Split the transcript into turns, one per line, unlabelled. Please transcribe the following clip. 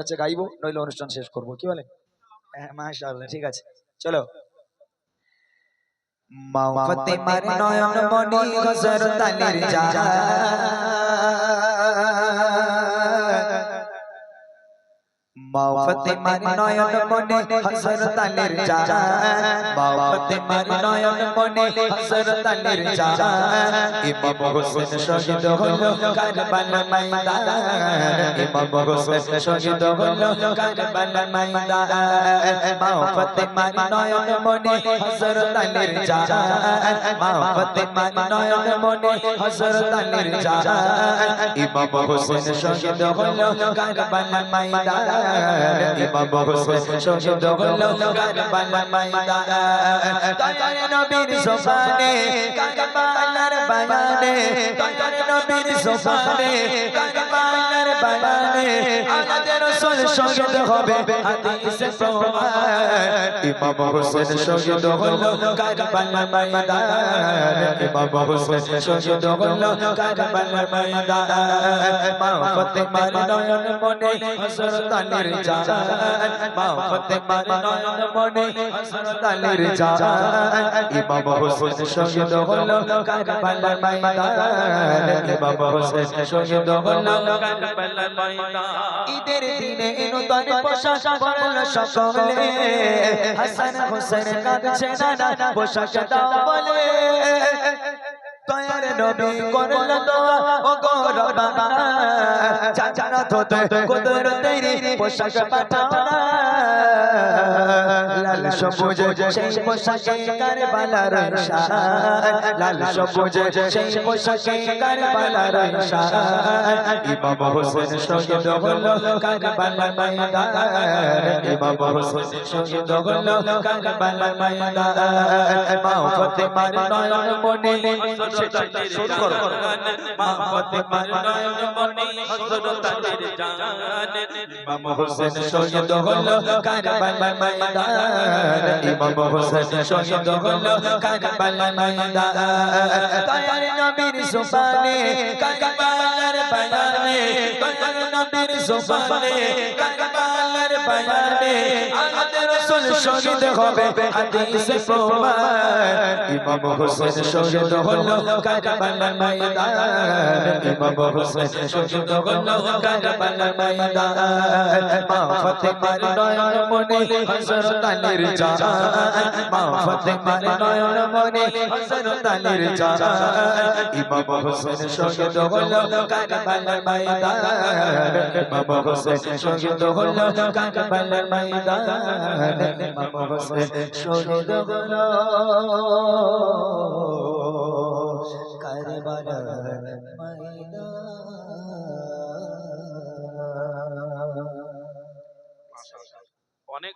আছে গাইবো, নইলে অনুষ্ঠান শেষ করবো, কি বলেন? হ্যাঁ মাশাআল্লাহ, ঠিক আছে চলো। মা ফাতেমার নয়ন মনি হযরত আলীর জান, মা ফাতেমার নয়ন মনি হযরত আলীর জান, মা ফাতেমার নয়ন মনি হযরত আলীর জান। ইমাম হোসেন শহীদ হলো কারবালা ময়দান, ইমাম হোসেন শহীদ হলো কারবালা ময়দান। মা ফাতেমার নয়ন মনি হযরত আলীর জান, মা ফাতেমার নয়ন মনি হযরত আলীর জান। ইমাম হোসেন শহীদ হলো কারবালা ময়দান, ইমাম হোসেন শহীদ হলো কারবালা ময়দান। দয়ার নবীর জবানে কারবালার বয়ানে, দয়ার নবীর জবানে কারবালার বয়ানে, আমাদের রাসূল শহীদ হবে হাদিসে প্রমাণ। ইমাম হোসেন শহীদ হলো কারবালা ময়দান, ইমাম হোসেন শহীদ হলো কারবালা ময়দান। মা ফাতেমার নয়ন মনি হযরত আলীর জান, মা ফাতেমার নয়ন মনি হযরত আলীর জান। ইমাম হোসেন শহীদ হলো কারবালা ময়দান, ইমাম হোসেন শহীদ হলো কারবালা ময়দান। ঈদের দিনে নূতন পোশাক পরল সকলে, হাসান হোসেন কাঁদছে নানা পোশাক দাও বলে। দয়ার নবী করল দোয়া ও গো রব্বানা, জান্নাত হতে কুদরতের পোশাক পাঠাও না। লাল সবুজ সেই পোশাকে কারবালার শান, লাল সবুজ সেই পোশাকে কারবালার শান। ইমাম হোসেন শহীদ হলো কারবালা ময়দান, ইমাম হোসেন শহীদ হলো কারবালা ময়দান। মা ফাতেমার নয়ন মনি হযরত আলীর জান, মা ফাতেমার নয়ন মনি হযরত আলীর জান। ইমাম হোসেন শহীদ হলো কারবালা ময়দান, ইমাম হোসেন শহীদ হলো কারবালা ময়দান। দয়ার নবীর জবানে কারবালার বয়ানে, দয়ার নবীর জবানে কারবালার বয়ানে, আমাদের রাসূল শহীদ হবে হাদিসে প্রমাণ। ইমাম হোসেন শহীদ হলো কারবালা ময়দান, ইমাম হোসেন শহীদ হলো কারবালা ময়দান। মা ফাতেমার নয়ন মনি হযরত আলীর জান, মা ফাতেমার নয়ন মনি হযরত আলীর জান। ইমাম হোসেন শহীদ হলো কারবালা ময়দান, ইমাম হোসেন শহীদ হলো কারবালা ময়দান, ইমাম হোসেন শহীদ হলো কারবালা